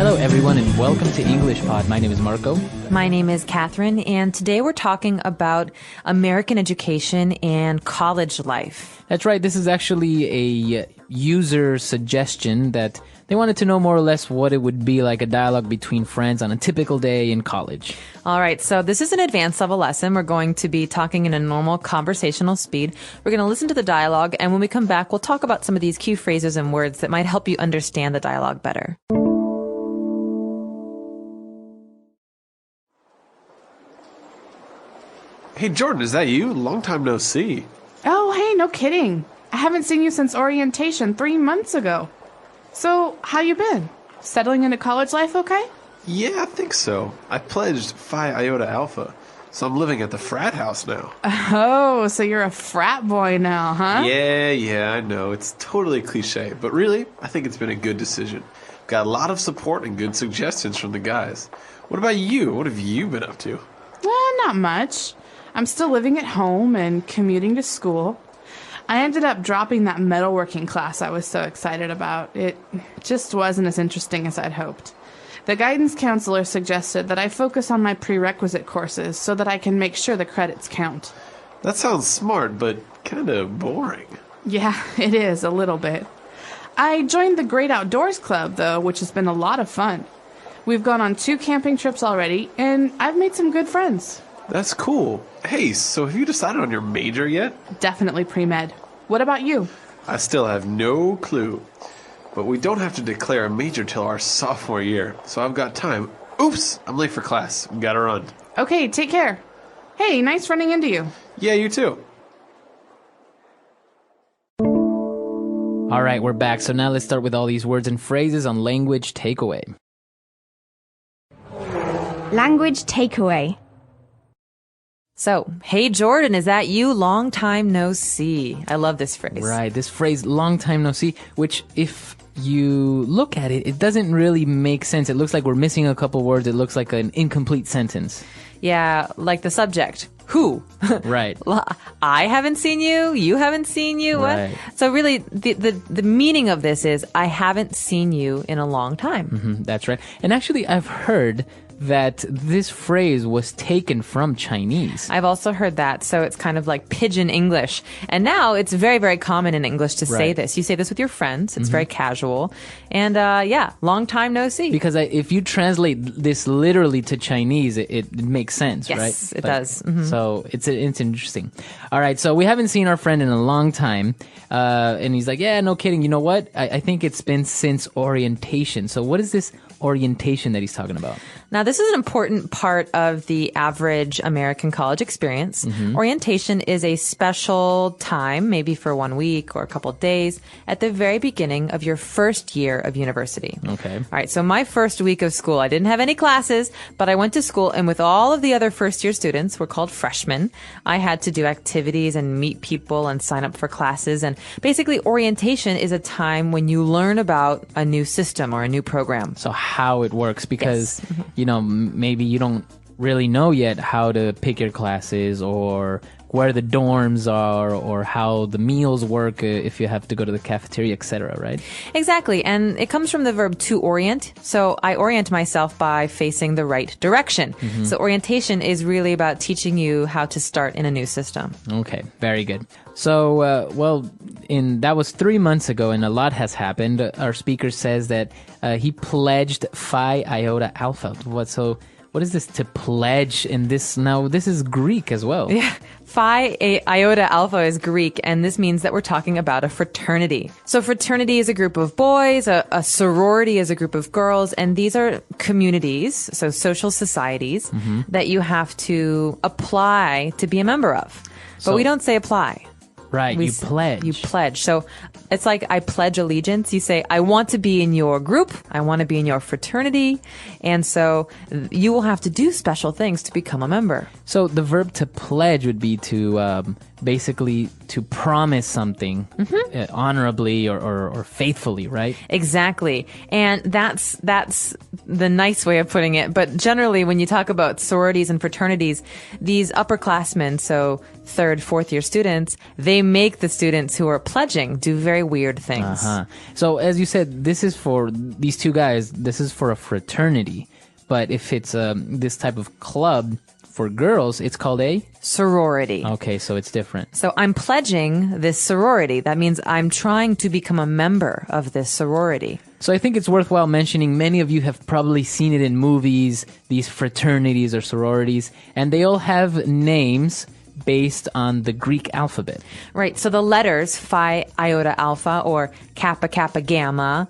Hello, everyone, and welcome to EnglishPod. My name is Marco. My name is Catherine, and today we're talking about American education and college life. That's right. This is actually a user suggestion that they wanted to know more or less what it would be like a dialogue between friends on a typical day in college. All right, so this is an advanced level lesson. We're going to be talking in a normal conversational speed. We're going to listen to the dialogue, and when we come back, we'll talk about some of these key phrases and words that might help you understand the dialogue better. Hey, Jordan, is that you? Long time no see. Oh, hey, no kidding. I haven't seen you since orientation 3 months ago. So, how you been? Settling into college life okay? Yeah, I think so. I pledged Phi Iota Alpha, so I'm living at the frat house now. Oh, so you're a frat boy now, huh? Yeah, I know. It's totally cliche, but really, I think it's been a good decision. Got a lot of support and good suggestions from the guys. What about you? What have you been up to? Not much. I'm still living at home and commuting to school. I ended up dropping that metalworking class I was so excited about. It just wasn't as interesting as I'd hoped. The guidance counselor suggested that I focus on my prerequisite courses so that I can make sure the credits count. That sounds smart, but kind of boring. Yeah, it is, a little bit. I joined the Great Outdoors Club, though, which has been a lot of fun. We've gone on 2 camping trips already, and I've made some good friends. That's cool. Hey, so have you decided on your major yet? Definitely pre-med. What about you? I still have no clue. But we don't have to declare a major till our sophomore year, so I've got time. Oops, I'm late for class. Gotta run. Okay, take care. Hey, nice running into you. Yeah, you too. All right, we're back. So now let's start with all these words and phrases on language takeaway. Language takeaway. So, hey Jordan, is that you? Long time no see. I love this phrase. Right, this phrase, long time no see, which if you look at it, it doesn't really make sense. It looks like we're missing a couple words. It looks like an incomplete sentence. Yeah, like the subject. Who? Right. I haven't seen you. You haven't seen you. What? Right. So really, the meaning of this is I haven't seen you in a long time. That's right. And actually, I've heard that this phrase was taken from Chinese. I've also heard that. So it's kind of like pidgin English. And now it's very, very common in English to say this. You say this with your friends. It's very casual. And yeah, long time no see. Because if you translate this literally to Chinese, it makes sense, right? Yes, it does. Mm-hmm. So it's interesting. All right, so we haven't seen our friend in a long time. And he's like, yeah, no kidding. You know what? I think it's been since orientation. So what is this orientation that he's talking about? Now, this is an important part of the average American college experience. Orientation is a special time, maybe for 1 week or a couple of days, at the very beginning of your first year of university. Okay. All right, so my first week of school, I didn't have any classes, but I went to school, and with all of the other first-year students, we're called freshmen, I had to do activities and meet people and sign up for classes. And basically, orientation is a time when you learn about a new system or a new program. So how it works, because you know, maybe you don't really know yet how to pick your classes or where the dorms are or how the meals work if you have to go to the cafeteria, etc., right? Exactly. And it comes from the verb to orient. So I orient myself by facing the right direction. So orientation is really about teaching you how to start in a new system. Okay, very good. So, that was 3 months ago, and a lot has happened. Our speaker says that he pledged Phi Iota Alpha. What is this to pledge in this? Now, this is Greek as well. Yeah. Phi Iota Alpha is Greek, and this means that we're talking about a fraternity. So fraternity is a group of boys, a sorority is a group of girls, and these are communities, so social societies, that you have to apply to be a member of. But we don't say apply. Right, you pledge. You pledge. So it's like I pledge allegiance. You say, I want to be in your group. I want to be in your fraternity. And so you will have to do special things to become a member. So the verb to pledge would be to basically to promise something honorably or faithfully, right? Exactly. And that's the nice way of putting it. But generally, when you talk about sororities and fraternities, these upperclassmen, so third, fourth year students, they make the students who are pledging do very weird things. So as you said, this is for these two guys, this is for a fraternity. But if it's this type of club for girls, it's called a sorority. Okay, so it's different. So I'm pledging this sorority. That means I'm trying to become a member of this sorority. So I think it's worthwhile mentioning many of you have probably seen it in movies, these fraternities or sororities, and they all have names based on the Greek alphabet. Right. So the letters Phi, Iota, Alpha, or Kappa, Kappa, Gamma,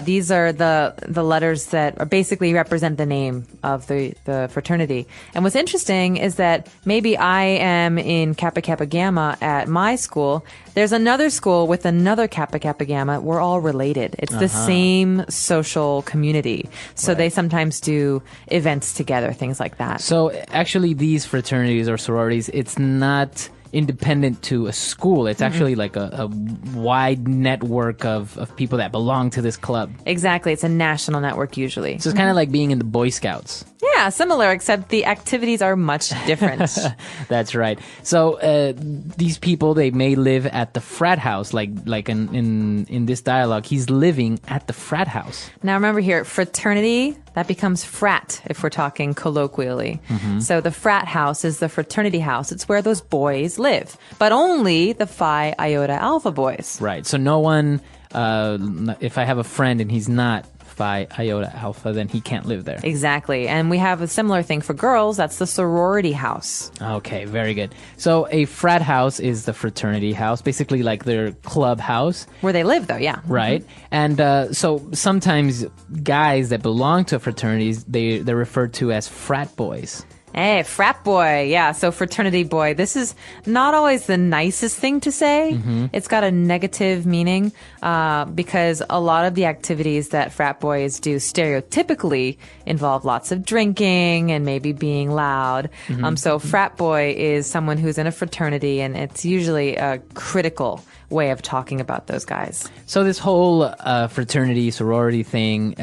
these are the letters that are basically represent the name of the fraternity. And what's interesting is that maybe I am in Kappa, Kappa, Gamma at my school. There's another school with another Kappa, Kappa, Gamma. We're all related. It's the same social community. So they sometimes do events together, things like that. So actually these fraternities or sororities, it's not independent to a school. It's actually like a wide network of people that belong to this club. Exactly. It's a national network usually. So it's kind of like being in the Boy Scouts. Yeah, similar, except the activities are much different. That's right. So these people, they may live at the frat house, like in this dialogue. He's living at the frat house. Now remember here, fraternity, that becomes frat if we're talking colloquially. So the frat house is the fraternity house. It's where those boys live, but only the Phi Iota Alpha boys. Right. So no one, if I have a friend and he's not Phi Iota Alpha, then he can't live there. Exactly. And we have a similar thing for girls. That's the sorority house. Okay, very good. So a frat house is the fraternity house, basically like their club house. Where they live, though, yeah. Right. And so sometimes guys that belong to fraternities, they're referred to as frat boys. Hey, frat boy. Yeah, so fraternity boy. This is not always the nicest thing to say. It's got a negative meaning because a lot of the activities that frat boys do stereotypically involve lots of drinking and maybe being loud. So frat boy is someone who's in a fraternity, and it's usually a critical way of talking about those guys. So this whole fraternity, sorority thing,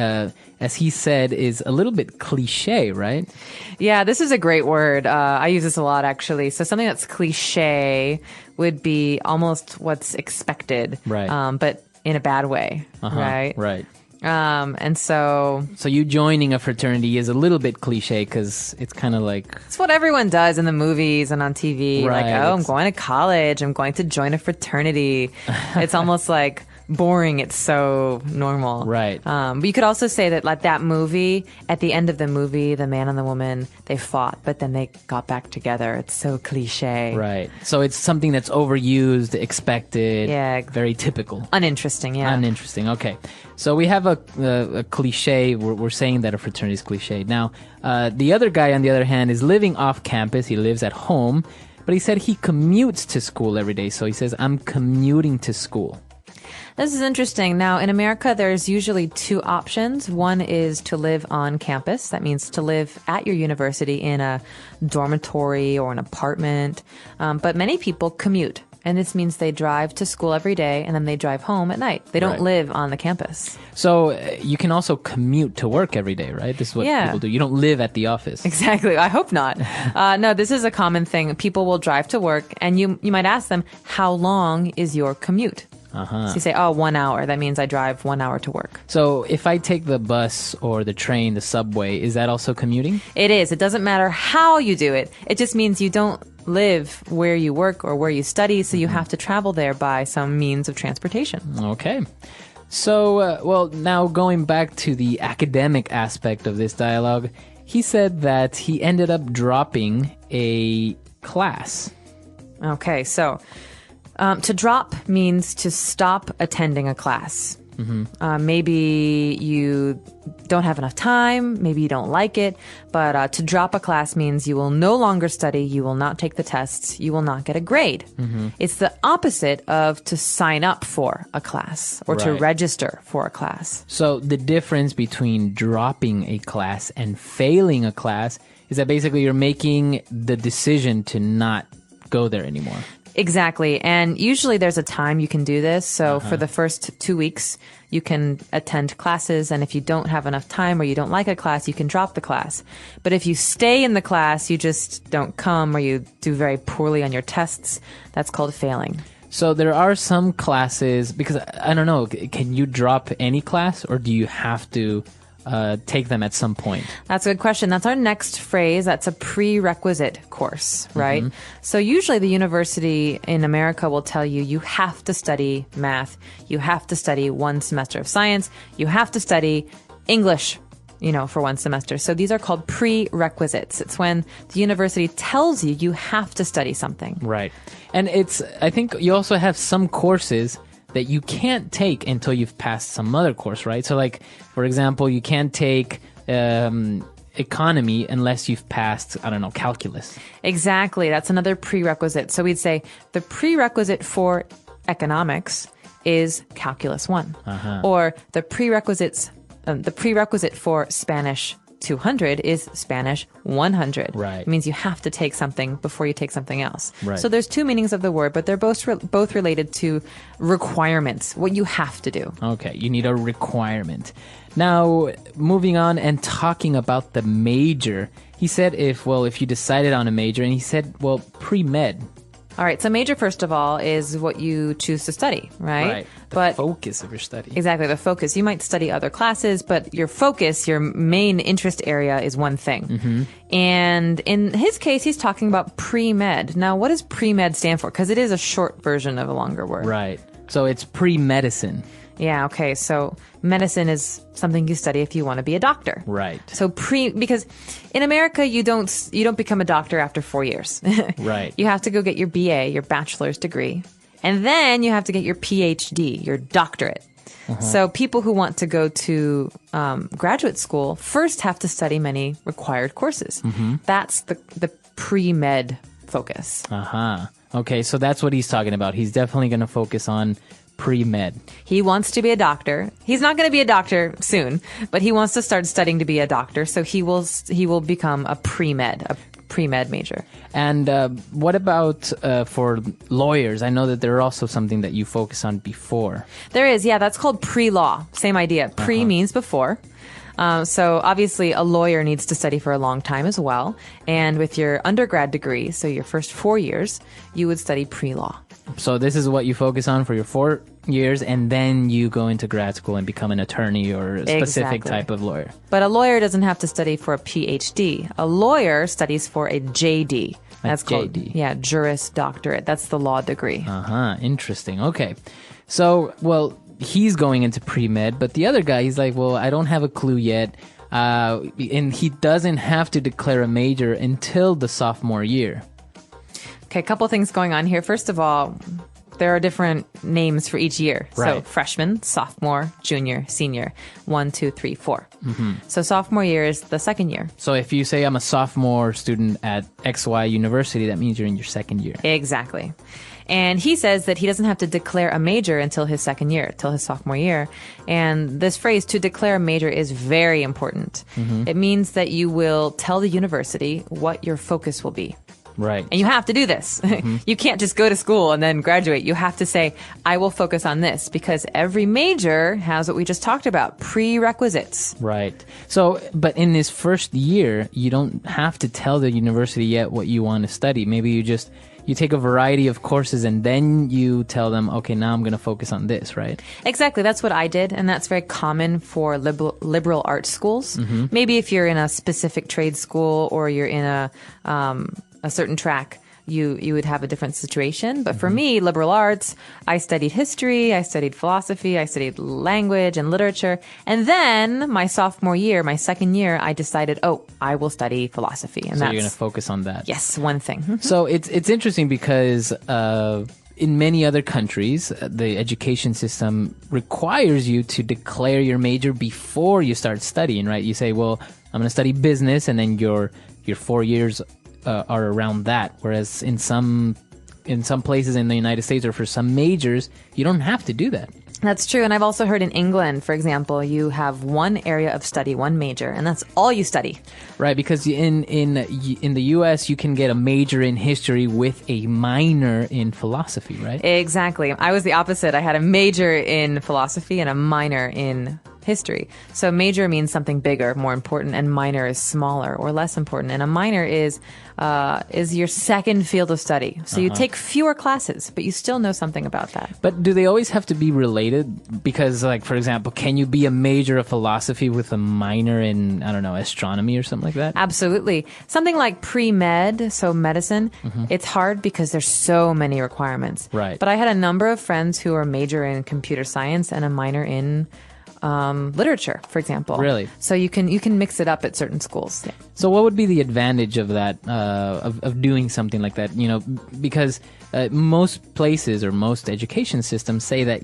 as he said, is a little bit cliche, right? Yeah, this is a great word. I use this a lot, actually. So something that's cliche would be almost what's expected, right? But in a bad way, right? Right. And so you joining a fraternity is a little bit cliche because it's kind of like it's what everyone does in the movies and on TV. Right, like, I'm going to college. I'm going to join a fraternity. It's almost like boring. It's so normal. Right. But you could also say that like that movie, at the end of the movie, the man and the woman, they fought, but then they got back together. It's so cliche. Right. So it's something that's overused, expected. Yeah. Very typical. Uninteresting. Yeah. Uninteresting. Okay. So we have a cliche. We're saying that a fraternity is cliche. Now, the other guy, on the other hand, is living off campus. He lives at home, but he said he commutes to school every day. So he says, I'm commuting to school. This is interesting. Now, in America, there's usually two options. One is to live on campus. That means to live at your university in a dormitory or an apartment. But many people commute. And this means they drive to school every day and then they drive home at night. They don't live on the campus. So you can also commute to work every day, right? This is what people do. You don't live at the office. Exactly. I hope not. No, this is a common thing. People will drive to work and you might ask them, how long is your commute? So you say, 1 hour. That means I drive 1 hour to work. So if I take the bus or the train, the subway, is that also commuting? It is. It doesn't matter how you do it. It just means you don't live where you work or where you study, so you have to travel there by some means of transportation. Okay. So, now going back to the academic aspect of this dialogue, he said that he ended up dropping a class. Okay, so to drop means to stop attending a class. Maybe you don't have enough time, maybe you don't like it, but to drop a class means you will no longer study, you will not take the tests, you will not get a grade. It's the opposite of to sign up for a class or to register for a class. So the difference between dropping a class and failing a class is that basically you're making the decision to not go there anymore. Exactly. And usually there's a time you can do this. So for the first 2 weeks, you can attend classes. And if you don't have enough time or you don't like a class, you can drop the class. But if you stay in the class, you just don't come or you do very poorly on your tests, that's called failing. So there are some classes, because I don't know, can you drop any class or do you have to take them at some point? That's a good question. That's our next phrase. That's a prerequisite course, right? So usually the university in America will tell you, you have to study math. You have to study 1 semester of science. You have to study English, for 1 semester. So these are called prerequisites. It's when the university tells you you have to study something. Right. And I think you also have some courses that you can't take until you've passed some other course, right? So like, for example, you can't take economy unless you've passed, I don't know, calculus. Exactly. That's another prerequisite. So we'd say the prerequisite for economics is calculus 1. Or the prerequisite for Spanish 200 is Spanish 100. Right. It means you have to take something before you take something else. Right. So there's 2 meanings of the word, but they're both related to requirements, what you have to do. Okay, you need a requirement. Now, moving on and talking about the major, he said if you decided on a major, and he said, pre-med. All right, so major, first of all, is what you choose to study, right? The focus of your study. Exactly, the focus. You might study other classes, but your focus, your main interest area is one thing. And in his case, he's talking about pre-med. Now, what does pre-med stand for? Because it is a short version of a longer word. Right. So it's pre-medicine. Yeah, okay. So medicine is something you study if you want to be a doctor. Right. So because in America you don't become a doctor after 4 years. Right. You have to go get your BA, your bachelor's degree, and then you have to get your PhD, your doctorate. So people who want to go to graduate school first have to study many required courses. That's the pre-med focus. Okay, so that's what he's talking about. He's definitely going to focus on pre-med. He wants to be a doctor. He's not going to be a doctor soon, but he wants to start studying to be a doctor. So he will become a pre-med major. And what about for lawyers? I know that there are also something that you focus on before. There is, yeah. That's called pre-law. Same idea. Pre means before. So obviously a lawyer needs to study for a long time as well. And with your undergrad degree, so your first 4 years, you would study pre-law. So this is what you focus on for your 4 years, and then you go into grad school and become an attorney or a specific type of lawyer. But a lawyer doesn't have to study for a PhD. A lawyer studies for a JD. That's called, JD. Juris Doctorate. That's the law degree. Interesting. Okay. So, he's going into pre-med, but the other guy, he's like, I don't have a clue yet. And he doesn't have to declare a major until the sophomore year. Okay, a couple things going on here. First of all, there are different names for each year. Right. So freshman, sophomore, junior, senior. 1, 2, 3, 4. So sophomore year is the second year. So if you say I'm a sophomore student at XY University, that means you're in your second year. Exactly. And he says that he doesn't have to declare a major until his second year, till his sophomore year. And this phrase, to declare a major, is very important. It means that you will tell the university what your focus will be. Right. And you have to do this. You can't just go to school and then graduate. You have to say, I will focus on this, because every major has what we just talked about, prerequisites. Right. So, but in this first year, you don't have to tell the university yet what you want to study. Maybe you take a variety of courses and then you tell them, okay, now I'm going to focus on this, right? Exactly. That's what I did. And that's very common for liberal arts schools. Maybe if you're in a specific trade school or you're in a certain track, you would have a different situation. But for me, liberal arts, I studied history, I studied philosophy, I studied language and literature. And then my sophomore year, my second year, I decided, I will study philosophy. And so you're going to focus on that. Yes, one thing. So it's interesting because in many other countries, the education system requires you to declare your major before you start studying, right? You say, I'm going to study business, and then your 4 years are around that. Whereas in some places in the United States, or for some majors, you don't have to do that. That's true. And I've also heard in England, for example, you have one area of study, one major, and that's all you study. Right, because in the US you can get a major in history with a minor in philosophy, right? Exactly. I was the opposite. I had a major in philosophy and a minor in history. So major means something bigger, more important, and minor is smaller or less important. And a minor is your second field of study. So you take fewer classes, but you still know something about that. But do they always have to be related? Because, like, for example, can you be a major of philosophy with a minor in, I don't know, astronomy or something like that? Absolutely. Something like pre-med, so medicine, it's hard because there's so many requirements. Right. But I had a number of friends who are major in computer science and a minor in literature, for example. Really? So you can mix it up at certain schools. Yeah. So what would be the advantage of that, of doing something like that? You know, because most places or most education systems say that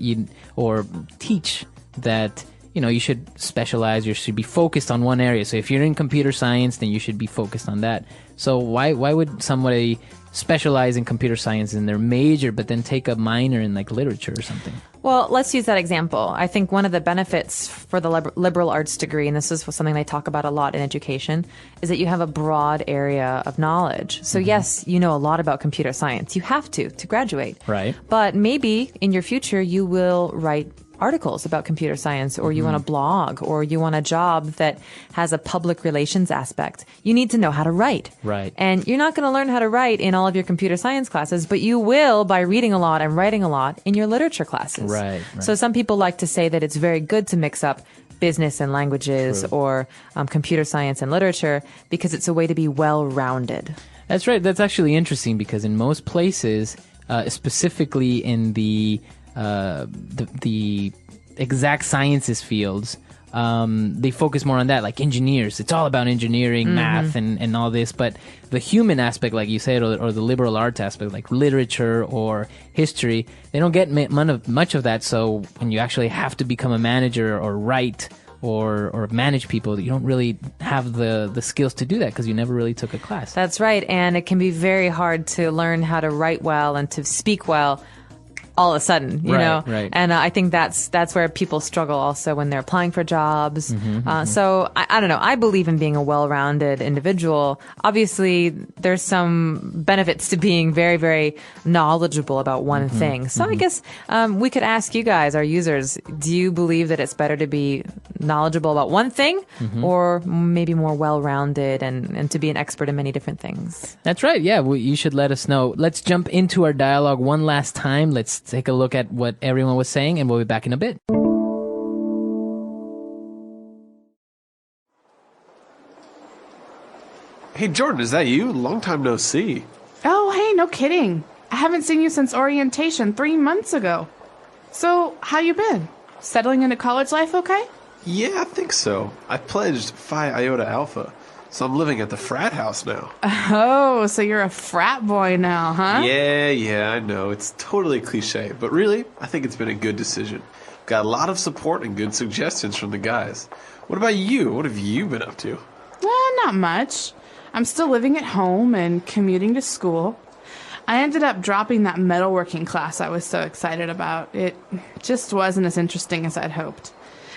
or teach that, you know, you should specialize, you should be focused on one area. So if you're in computer science, then you should be focused on that. So why would somebody specialize in computer science in their major, but then take a minor in like literature or something? Well, let's use that example. I think one of the benefits for the liberal arts degree, and this is something they talk about a lot in education, is that you have a broad area of knowledge. So yes, you know a lot about computer science. You have to graduate. Right. But maybe in your future you will write articles about computer science, or you want a blog, or you want a job that has a public relations aspect. You need to know how to write. Right. And you're not going to learn how to write in all of your computer science classes, but you will by reading a lot and writing a lot in your literature classes. Right. So some people like to say that it's very good to mix up business and languages or computer science and literature because it's a way to be well-rounded. That's right. That's actually interesting because in most places, specifically in the exact sciences fields, they focus more on that, like engineers. It's all about engineering, math, and all this. But the human aspect, like you said, or the liberal arts aspect, like literature or history, they don't get much of that. So when you actually have to become a manager or write or manage people, you don't really have the skills to do that because you never really took a class. That's right. And it can be very hard to learn how to write well and to speak well all of a sudden, you know? Right. And I think that's where people struggle also when they're applying for jobs. So I don't know. I believe in being a well-rounded individual. Obviously, there's some benefits to being very, very knowledgeable about one thing. So I guess we could ask you guys, our users, do you believe that it's better to be knowledgeable about one thing or maybe more well-rounded and to be an expert in many different things? That's right. Yeah, you should let us know. Let's jump into our dialogue one last time. Let's take a look at what everyone was saying, and we'll be back in a bit. Hey, Jordan, is that you? Long time no see. Oh, hey, no kidding. I haven't seen you since orientation 3 months ago. So, how you been? Settling into college life okay? Yeah, I think so. I pledged Phi Iota Alpha, so I'm living at the frat house now. Oh, so you're a frat boy now, huh? Yeah, I know. It's totally cliche, but really, I think it's been a good decision. Got a lot of support and good suggestions from the guys. What about you? What have you been up to? Not much. I'm still living at home and commuting to school. I ended up dropping that metalworking class I was so excited about. It just wasn't as interesting as I'd hoped.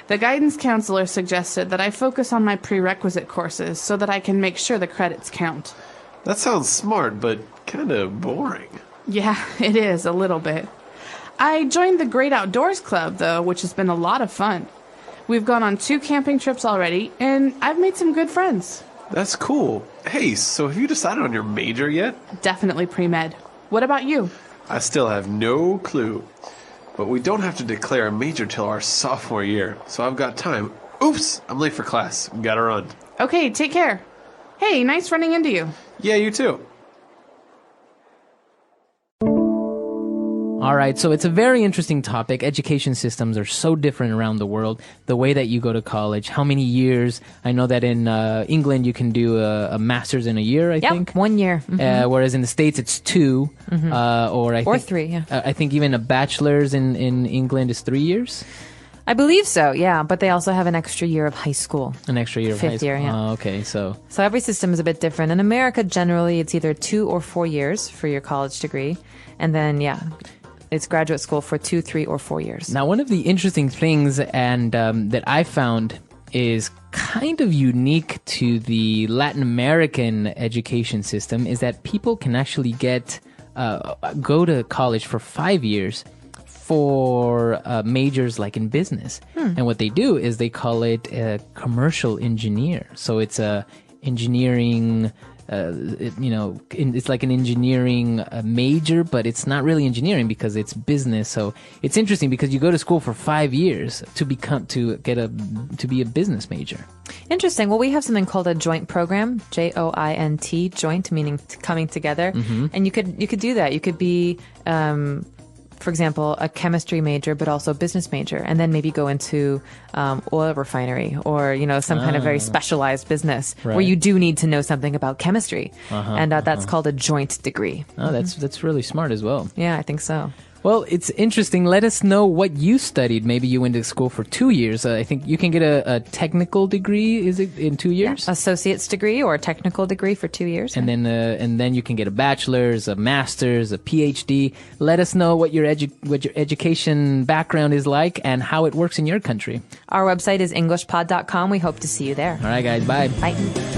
The guidance counselor suggested that I focus on my prerequisite courses so that I can make sure the credits count. That sounds smart, but kind of boring. Yeah, it is, a little bit. I joined the Great Outdoors Club, though, which has been a lot of fun. We've gone on 2 camping trips already, and I've made some good friends. That's cool. Hey, so have you decided on your major yet? Definitely pre-med. What about you? I still have no clue. But we don't have to declare a major till our sophomore year, so I've got time. Oops, I'm late for class. Gotta run. Okay, take care. Hey, nice running into you. Yeah, you too. All right, so it's a very interesting topic. Education systems are so different around the world. The way that you go to college, how many years. I know that in England you can do a master's in a year, I think. 1 year. Whereas in the States it's 2, or 3, yeah. I think even a bachelor's in England is 3 years. I believe so, yeah. But they also have an extra year of high school. An extra year of high Fifth school. year, yeah. Oh, okay, so every system is a bit different. In America, generally, it's either 2 or 4 years for your college degree. And then, it's graduate school for 2, 3, or 4 years. Now, one of the interesting things and that I found is kind of unique to the Latin American education system is that people can actually go to college for 5 years for majors like in business. And what they do is they call it a commercial engineer. So it's a engineering, it's like an engineering major, but it's not really engineering because it's business. So it's interesting because you go to school for 5 years to be a business major. Interesting. Well, we have something called a joint program, JOINT, joint meaning coming together. And you could do that. You could be, for example, a chemistry major, but also a business major, and then maybe go into oil refinery or, some kind of very specialized business where you do need to know something about chemistry. And that's called a joint degree. Oh, that's really smart as well. Yeah, I think so. Well, it's interesting. Let us know what you studied. Maybe you went to school for 2 years. I think you can get a technical degree. Is it in 2 years? Yeah. Associate's degree or a technical degree for 2 years. And then you can get a bachelor's, a master's, a PhD. Let us know what your education background is like and how it works in your country. Our website is EnglishPod.com. We hope to see you there. All right, guys. Bye. Bye.